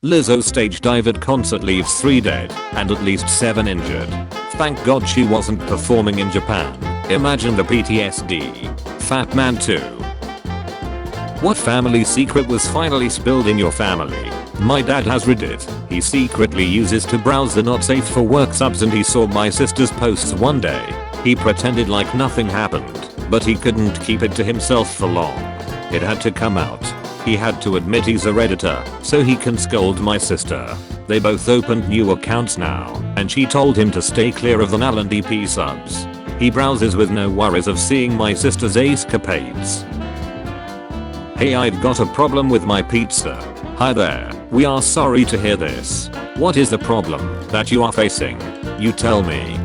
Lizzo stage dive at concert leaves 3 dead and at least 7 injured. Thank God she wasn't performing in Japan. Imagine the PTSD. Fat Man 2. What family secret was finally spilled in your family? My dad has Reddit. He secretly uses to browse the not safe for work subs, and he saw my sister's posts one day. He pretended like nothing happened, but he couldn't keep it to himself for long. It had to come out. He had to admit he's a redditor, so he can scold my sister. They both opened new accounts now, and she told him to stay clear of the null and DP subs. He browses with no worries of seeing my sister's escapades. Hey, I've got a problem with my pizza. Hi there, we are sorry to hear this. What is the problem that you are facing? You tell me.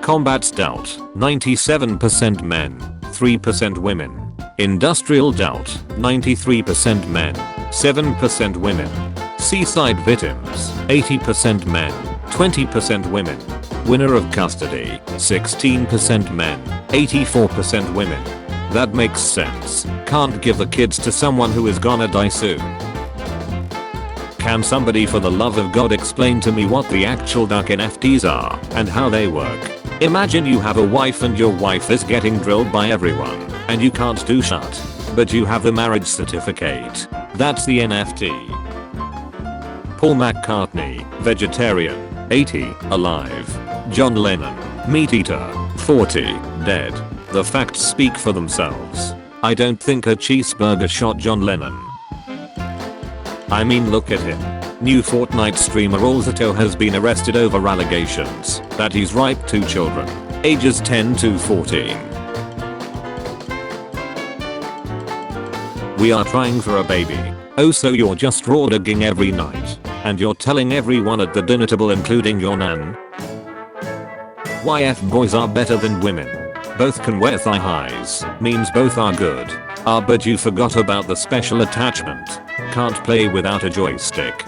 Combat Doubt, 97% men, 3% women. Industrial Doubt, 93% men, 7% women. Seaside Victims, 80% men, 20% women. Winner of Custody, 16% men, 84% women. That makes sense. Can't give the kids to someone who is gonna die soon. Can somebody for the love of God explain to me what the actual duck NFTs are and how they work? Imagine you have a wife and your wife is getting drilled by everyone and you can't do shit, but you have the marriage certificate. That's the NFT. Paul McCartney, vegetarian, 80, alive. John Lennon, meat eater, 40, dead. The facts speak for themselves. I don't think a cheeseburger shot John Lennon. I mean, look at him. New Fortnite streamer Alzato has been arrested over allegations that he's raped 2 children, ages 10 to 14. We are trying for a baby. Oh, so you're just raw dogging every night, and you're telling everyone at the dinner table, including your nan? YF boys are better than women. Both can wear thigh highs, means both are good. Ah, but you forgot about the special attachment. Can't play without a joystick.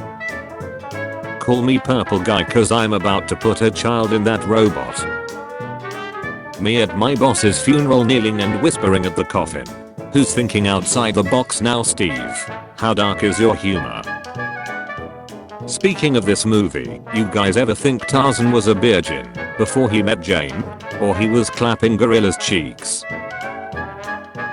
Call me purple guy cause I'm about to put a child in that robot. Me at my boss's funeral, kneeling and whispering at the coffin. Who's thinking outside the box now, Steve? How dark is your humor? Speaking of this movie, you guys ever think Tarzan was a virgin before he met Jane? Or he was clapping gorilla's cheeks?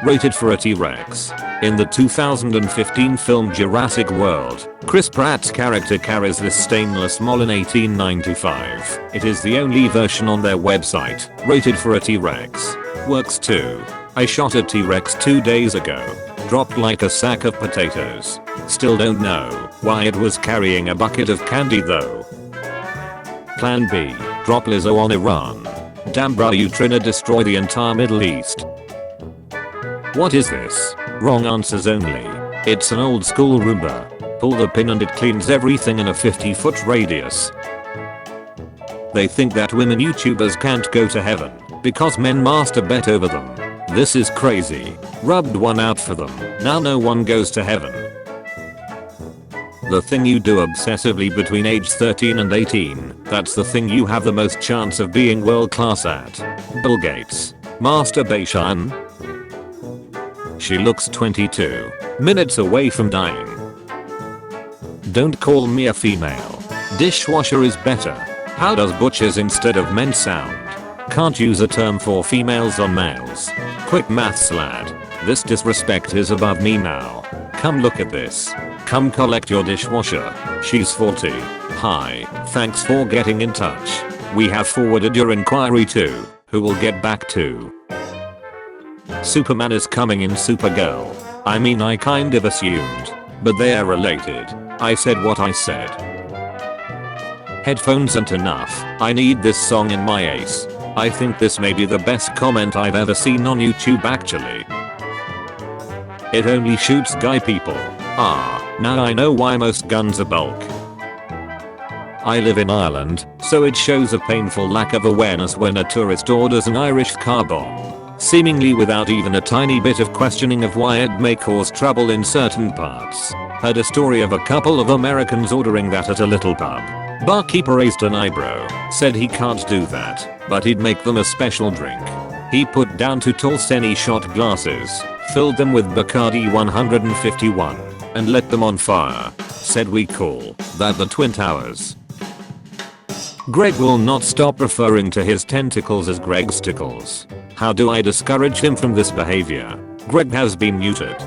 Rated for a T-Rex. In the 2015 film Jurassic World, Chris Pratt's character carries this stainless mole in 1895. It is the only version on their website. Rated for a T-Rex. Works too. I shot a T-Rex 2 days ago. Dropped like a sack of potatoes. Still don't know why it was carrying a bucket of candy though. Plan B. Drop Lizzo on Iran. Damn bruh, you tryna destroy the entire Middle East. What is this? Wrong answers only. It's an old school Roomba. Pull the pin and it cleans everything in a 50-foot radius. They think that women YouTubers can't go to heaven because men masturbate over them. This is crazy. Rubbed one out for them. Now no one goes to heaven. The thing you do obsessively between age 13 and 18, that's the thing you have the most chance of being world class at. Bill Gates. Masturbation. She looks 22 minutes away from dying. Don't call me a female. Dishwasher is better. How does butchers instead of men sound? Can't use a term for females on males. Quick maths lad. This disrespect is above me now. Come look at this. Come collect your dishwasher. She's 40. Hi, thanks for getting in touch. We have forwarded your inquiry to who will get back to. Superman is coming in Supergirl. I mean, I kind of assumed, but they are related. I said what I said. Headphones aren't enough. I need this song in my ace. I think this may be the best comment I've ever seen on YouTube actually. It only shoots guy people. Ah, now I know why most guns are bulk. I live in Ireland, so it shows a painful lack of awareness when a tourist orders an Irish car bomb, seemingly without even a tiny bit of questioning of why it may cause trouble in certain parts. Heard a story of a couple of Americans ordering that at a little pub. Barkeeper raised an eyebrow, said he can't do that, but he'd make them a special drink. He put down 2 tall semi-shot glasses, filled them with Bacardi 151, and lit them on fire. Said we call that the Twin Towers. Greg will not stop referring to his tentacles as Greg's tickles. How do I discourage him from this behavior? Greg has been muted.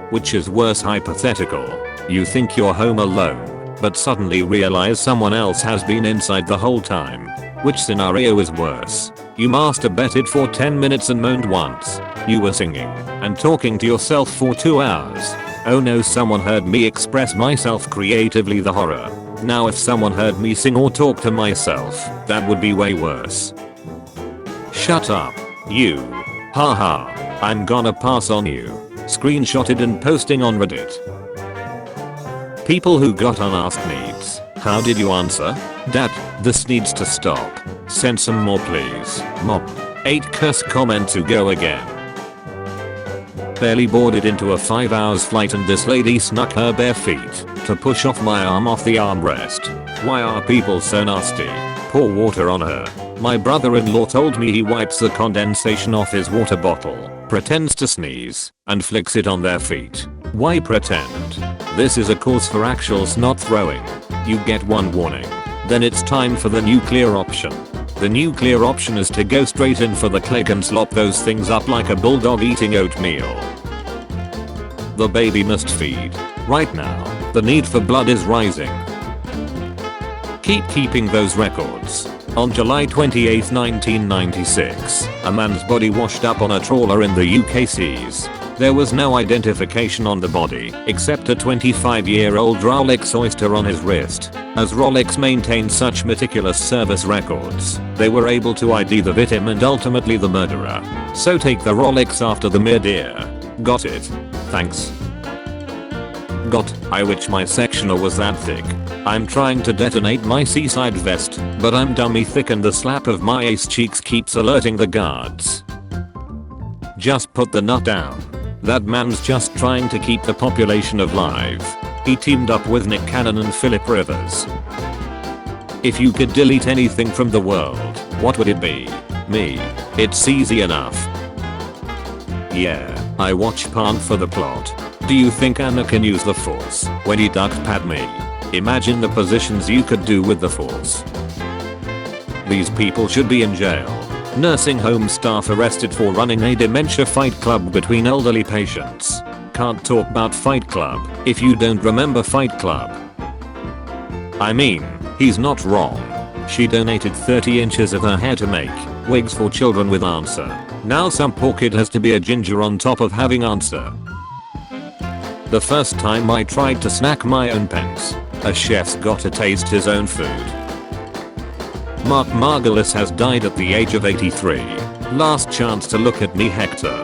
Which is worse, hypothetical? You think you're home alone, but suddenly realize someone else has been inside the whole time. Which scenario is worse? You masturbated for 10 minutes and moaned once. You were singing and talking to yourself for 2 hours. Oh no, someone heard me express myself creatively. The horror. Now if someone heard me sing or talk to myself, that would be way worse. Shut up. You. Haha. I'm gonna pass on you. Screenshotted and posting on Reddit. People who got unasked needs. How did you answer? Dad, this needs to stop. Send some more please. Mom. 8 curse comment to go again. Barely boarded into a 5 hours flight and this lady snuck her bare feet to push off my arm off the armrest. Why are people so nasty? Pour water on her. My brother-in-law told me he wipes the condensation off his water bottle, pretends to sneeze, and flicks it on their feet. Why pretend? This is a cause for actual snot throwing. You get 1 warning. Then it's time for the nuclear option. The nuclear option is to go straight in for the cleg and slop those things up like a bulldog eating oatmeal. The baby must feed. Right now, the need for blood is rising. Keep keeping those records. On July 28, 1996, a man's body washed up on a trawler in the UK seas. There was no identification on the body, except a 25-year-old Rolex oyster on his wrist. As Rolex maintained such meticulous service records, they were able to ID the victim and ultimately the murderer. So take the Rolex after the murder. Got it? Thanks. I wish my sectional was that thick. I'm trying to detonate my seaside vest, but I'm dummy thick and the slap of my ace cheeks keeps alerting the guards. Just put the nut down. That man's just trying to keep the population alive. He teamed up with Nick Cannon and Philip Rivers. If you could delete anything from the world, what would it be? Me. It's easy enough. Yeah, I watch porn for the plot. Do you think Anakin used the Force when he ducked Padme? Imagine the positions you could do with the Force. These people should be in jail. Nursing home staff arrested for running a dementia fight club between elderly patients. Can't talk about Fight Club if you don't remember Fight Club. I mean, he's not wrong. She donated 30 inches of her hair to make wigs for children with answer. Now some poor kid has to be a ginger on top of having answer. The first time I tried to snack my own pence, a chef's got to taste his own food. Mark Margolis has died at the age of 83. Last chance to look at me, Hector.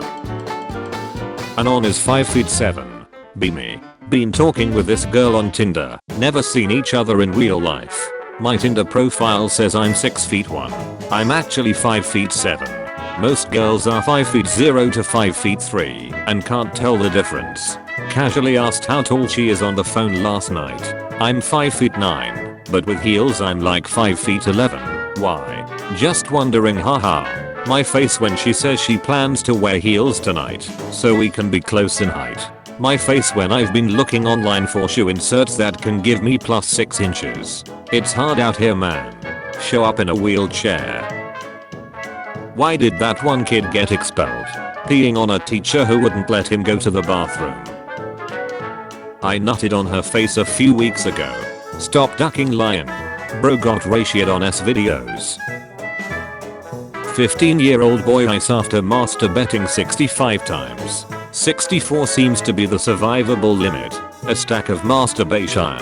Anon is 5'7". Be me. Been talking with this girl on Tinder, never seen each other in real life. My Tinder profile says I'm 6'1". I'm actually 5'7". Most girls are 5'0" to 5'3" and can't tell the difference. Casually asked how tall she is on the phone last night. I'm 5'9", but with heels I'm like 5'11". Why? Just wondering, haha. My face when she says she plans to wear heels tonight, so we can be close in height. My face when I've been looking online for shoe inserts that can give me +6 inches. It's hard out here, man. Show up in a wheelchair. Why did that one kid get expelled? Peeing on a teacher who wouldn't let him go to the bathroom. I nutted on her face a few weeks ago. Stop ducking, lion. Bro got ratioed on S videos. 15-year-old boy ice after masturbating 65 times. 64 seems to be the survivable limit. A stack of masturbation.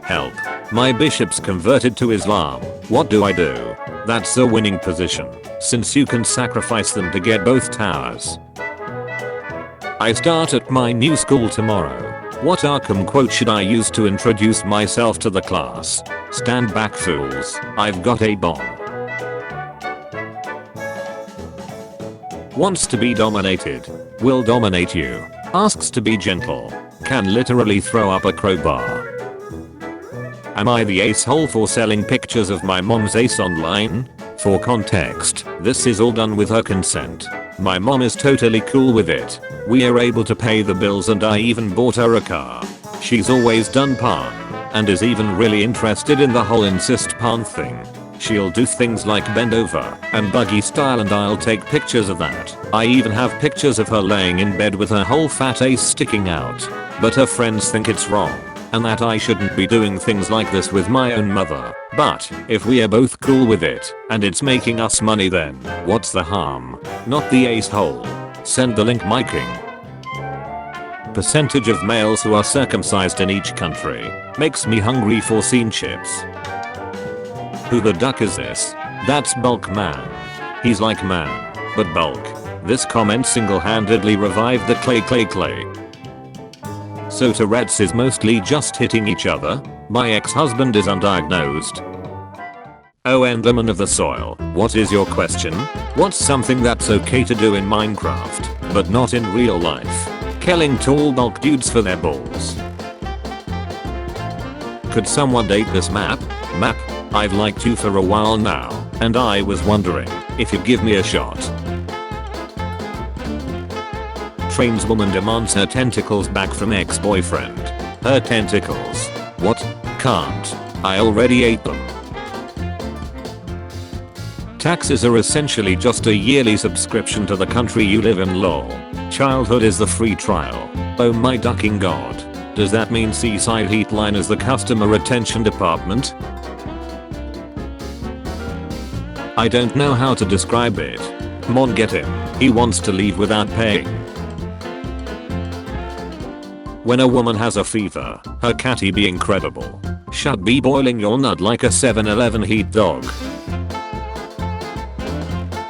Help. My bishop's converted to Islam. What do I do? That's a winning position, since you can sacrifice them to get both towers. I start at my new school tomorrow. What Arkham quote should I use to introduce myself to the class? Stand back, fools. I've got a bomb. Wants to be dominated. Will dominate you. Asks to be gentle. Can literally throw up a crowbar. Am I the ace-hole for selling pictures of my mom's ace online? For context, this is all done with her consent. My mom is totally cool with it. We are able to pay the bills and I even bought her a car. She's always done pan and is even really interested in the whole insist pan thing. She'll do things like bend over and buggy style and I'll take pictures of that. I even have pictures of her laying in bed with her whole fat ace sticking out. But her friends think it's wrong and that I shouldn't be doing things like this with my own mother. But if we are both cool with it and it's making us money, then what's the harm? Not the ace hole. Send the link, my king. Percentage of males who are circumcised in each country makes me hungry for scene chips. Who the duck is this? That's Bulk Man. He's like man, but bulk. This comment single-handedly revived the clay. So Tourette's is mostly just hitting each other? My ex-husband is undiagnosed. Oh, and Lemon of the Soil, what is your question? What's something that's okay to do in Minecraft, but not in real life? Killing tall bulk dudes for their balls. Could someone date this map? I've liked you for a while now, and I was wondering if you'd give me a shot. Trans woman demands her tentacles back from ex-boyfriend. Her tentacles? What? Can't. I already ate them. Taxes are essentially just a yearly subscription to the country you live in, lol. Childhood is the free trial. Oh my ducking god. Does that mean Seaside Heatline is the customer retention department? I don't know how to describe it. Come on, get him. He wants to leave without paying. When a woman has a fever, her catty be incredible. Should be boiling your nut like a 7-Eleven heat dog.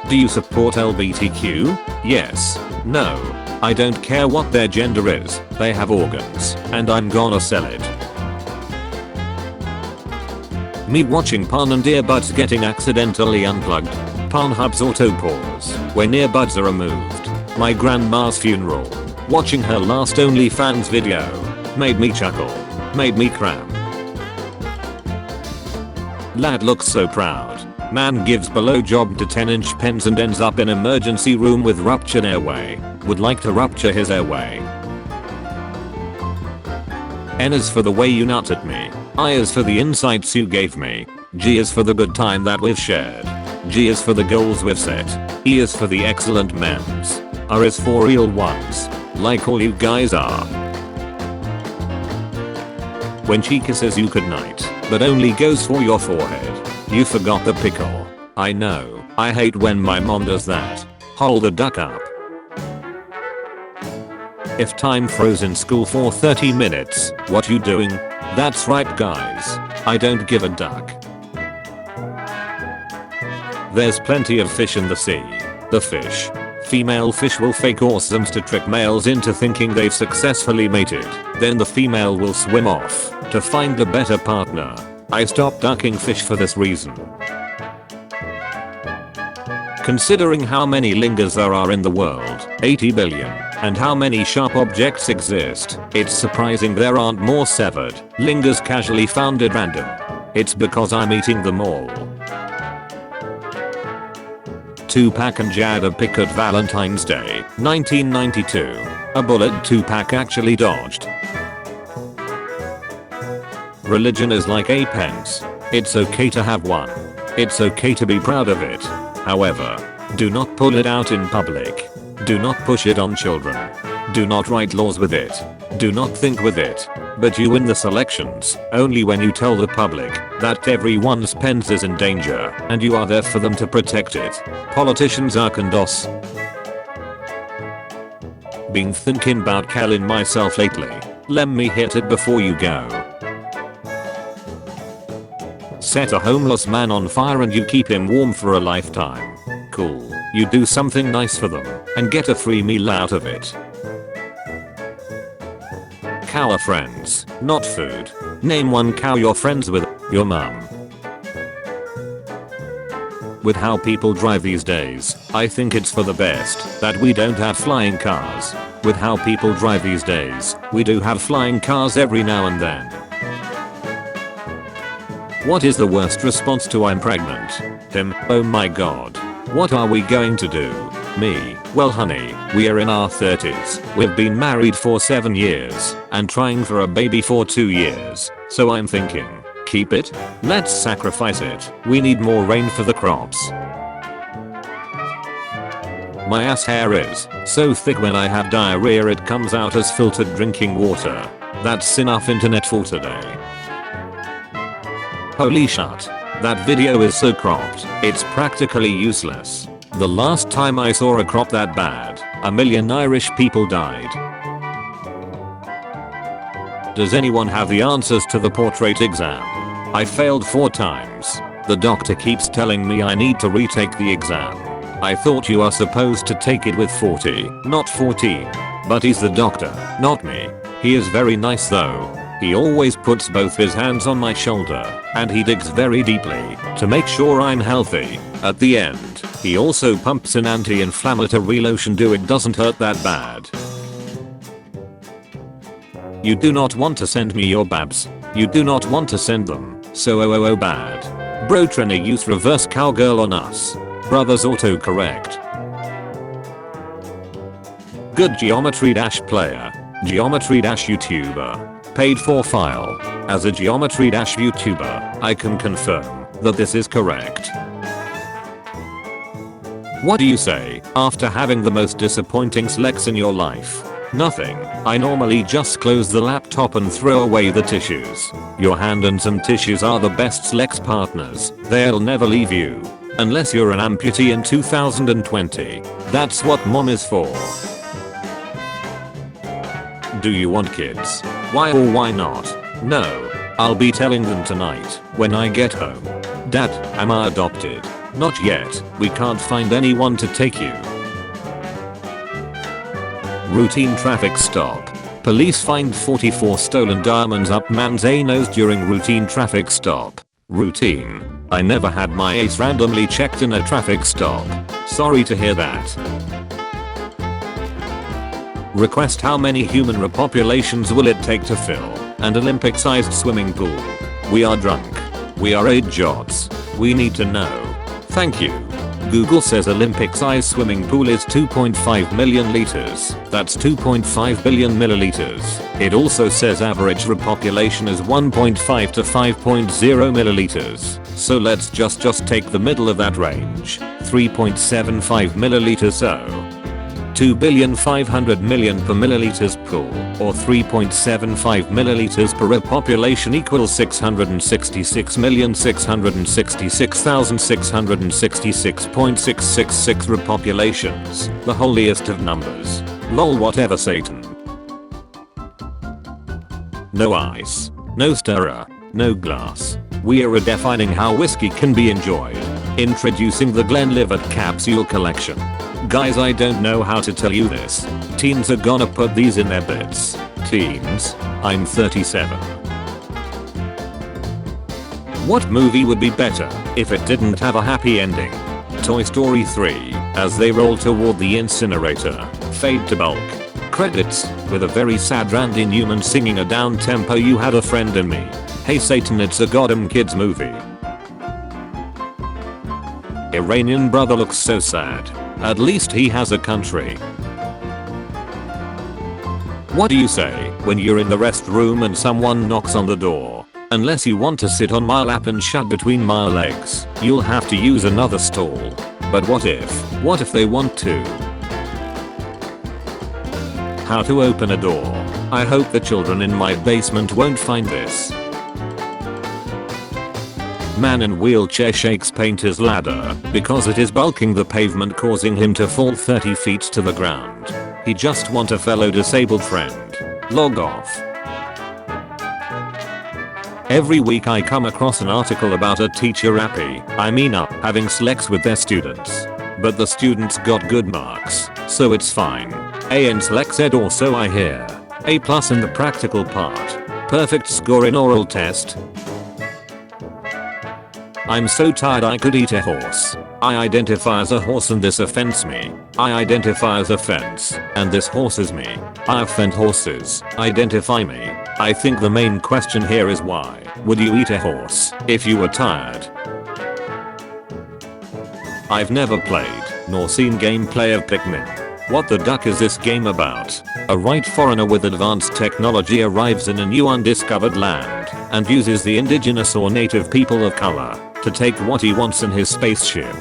Do you support LGBTQ? Yes. No. I don't care what their gender is, they have organs, and I'm gonna sell it. Me watching porn and earbuds getting accidentally unplugged. Pornhub's auto pause when earbuds are removed. My grandma's funeral. Watching her last OnlyFans video. Made me chuckle. Made me cram. Lad looks so proud. Man gives blowjob to 10-inch pens and ends up in emergency room with ruptured airway. Would like to rupture his airway. N is for the way you nut at me. I is for the insights you gave me. G is for the good time that we've shared. G is for the goals we've set. E is for the excellent memes. R is for real ones. Like all you guys are. When she kisses you goodnight, but only goes for your forehead. You forgot the pickle. I know. I hate when my mom does that. Hold the duck up. If time froze in school for 30 minutes, what you doing? That's right, guys. I don't give a duck. There's plenty of fish in the sea. The fish. Female fish will fake orsons to trick males into thinking they've successfully mated. Then the female will swim off to find a better partner. I stopped ducking fish for this reason. Considering how many lingers there are in the world, 80 billion, and how many sharp objects exist, it's surprising there aren't more severed lingers casually found at random. It's because I'm eating them all. Tupac and Jada Pickett Valentine's Day, 1992. A bullet Tupac actually dodged. Religion is like a pence. It's okay to have one. It's okay to be proud of it. However, do not pull it out in public. Do not push it on children. Do not write laws with it. Do not think with it. But you win the selections only when you tell the public that everyone's pens is in danger and you are there for them to protect it. Politicians are condos. Been thinking about killing myself lately. Let me hit it before you go. Set a homeless man on fire and you keep him warm for a lifetime. Cool. You do something nice for them and get a free meal out of it. Cow are friends, not food. Name one cow you're friends with. Your mum. With how people drive these days, I think it's for the best that we don't have flying cars. With how people drive these days, we do have flying cars every now and then. What is the worst response to I'm pregnant? Him, oh my god. What are we going to do? Me, well honey, we are in our 30s. We've been married for 7 years and trying for a baby for 2 years. So I'm thinking, keep it? Let's sacrifice it. We need more rain for the crops. My ass hair is so thick when I have diarrhea it comes out as filtered drinking water. That's enough internet for today. Holy shit. That video is so cropped, it's practically useless. The last time I saw a crop that bad, 1 million Irish people died. Does anyone have the answers to the portrait exam? I failed 4 times. The doctor keeps telling me I need to retake the exam. I thought you are supposed to take it with 40, not 14. But he's the doctor, not me. He is very nice though. He always puts both his hands on my shoulder, and he digs very deeply to make sure I'm healthy. At the end, he also pumps an anti-inflammatory lotion so it doesn't hurt that bad. You do not want to send me your babs. You do not want to send them. So bad. Bro trying to use reverse cowgirl on us. Brothers autocorrect. Good Geometry Dash player. Geometry Dash YouTuber. Paid for file. As a Geometry Dash YouTuber, I can confirm that this is correct. What do you say after having the most disappointing sex in your life? Nothing. I normally just close the laptop and throw away the tissues. Your hand and some tissues are the best sex partners. They'll never leave you. Unless you're an amputee in 2020. That's what mom is for. Do you want kids? Why or why not? No. I'll be telling them tonight when I get home. Dad, am I adopted? Not yet. We can't find anyone to take you. Routine traffic stop. Police find 44 stolen diamonds up man's nose during routine traffic stop. Routine. I never had my ace randomly checked in a traffic stop. Sorry to hear that. Request: how many human repopulations will it take to fill an Olympic-sized swimming pool? We are drunk. We are 8 jots. We need to know. Thank you. Google says Olympic-sized swimming pool is 2.5 million liters. That's 2.5 billion milliliters. It also says average repopulation is 1.5 to 5.0 milliliters. So let's just take the middle of that range. 3.75 milliliters, so 2,500,000,000 per milliliters pool, or 3.75 milliliters per repopulation equals 666,666,666.666 repopulations. The holiest of numbers. Lol, whatever, Satan. No ice. No stirrer. No glass. We are redefining how whiskey can be enjoyed. Introducing the Glenlivet capsule collection. Guys, I don't know how to tell you this. Teens are gonna put these in their bits. Teens. I'm 37. What movie would be better if it didn't have a happy ending? Toy Story 3. As they roll toward the incinerator. Fade to bulk. Credits, with a very sad Randy Newman singing a down-tempo "You Had a Friend in Me." Hey Satan, it's a goddamn kids movie. Iranian brother looks so sad. At least he has a country. What do you say when you're in the restroom and someone knocks on the door? Unless you want to sit on my lap and shut between my legs, you'll have to use another stall. But what if they want to? How to open a door. I hope the children in my basement won't find this. Man in wheelchair shakes paint his ladder because it is bulking the pavement, causing him to fall 30 feet to the ground. He just want a fellow disabled friend. Log off. Every week I come across an article about a teacher having sex with their students. But the students got good marks, so it's fine. A in sex ed, or so I hear. A+ in the practical part. Perfect score in oral test. I'm so tired I could eat a horse. I identify as a horse and this offends me. I identify as a fence and this horses me. I offend horses. Identify me. I think the main question here is why would you eat a horse if you were tired? I've never played nor seen gameplay of Pikmin. What the duck is this game about? A white foreigner with advanced technology arrives in a new undiscovered land and uses the indigenous or native people of color to take what he wants in his spaceship.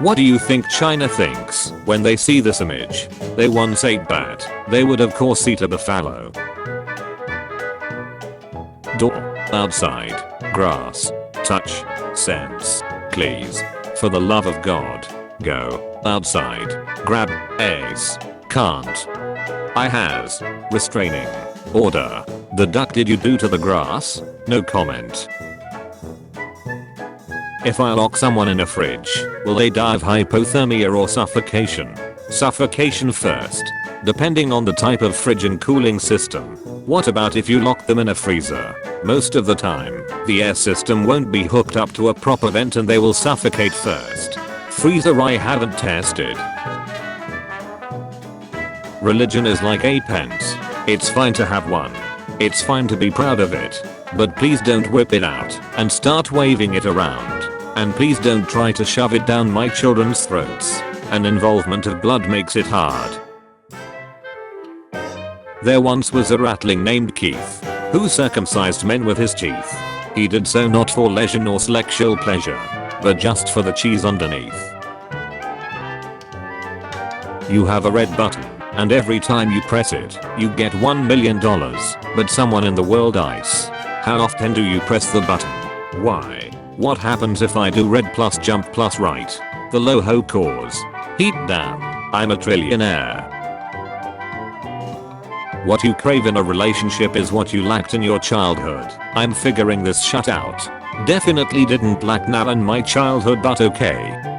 What do you think China thinks when they see this image? They once ate bat. They would of course eat a buffalo. Door. Outside. Grass. Touch. Sense. Please. For the love of God. Go. Outside. Grab. Ace. Can't. I has. Restraining. Order. The duck did you do to the grass? No comment. If I lock someone in a fridge, will they die of hypothermia or suffocation? Suffocation first. Depending on the type of fridge and cooling system. What about if you lock them in a freezer? Most of the time, the air system won't be hooked up to a proper vent and they will suffocate first. Freezer I haven't tested. Religion is like a pence. It's fine to have one. It's fine to be proud of it. But please don't whip it out and start waving it around. And please don't try to shove it down my children's throats. An involvement of blood makes it hard. There once was a ratling named Keith, who circumcised men with his teeth. He did so not for leisure nor sexual pleasure, but just for the cheese underneath. You have a red button, and every time you press it, you get $1 million, but someone in the world dies. How often do you press the button? Why? What happens if I do red plus jump plus right? The low-ho cause. Heat damn, I'm a trillionaire. What you crave in a relationship is what you lacked in your childhood. I'm figuring this shut out. Definitely didn't lack that in my childhood, but okay.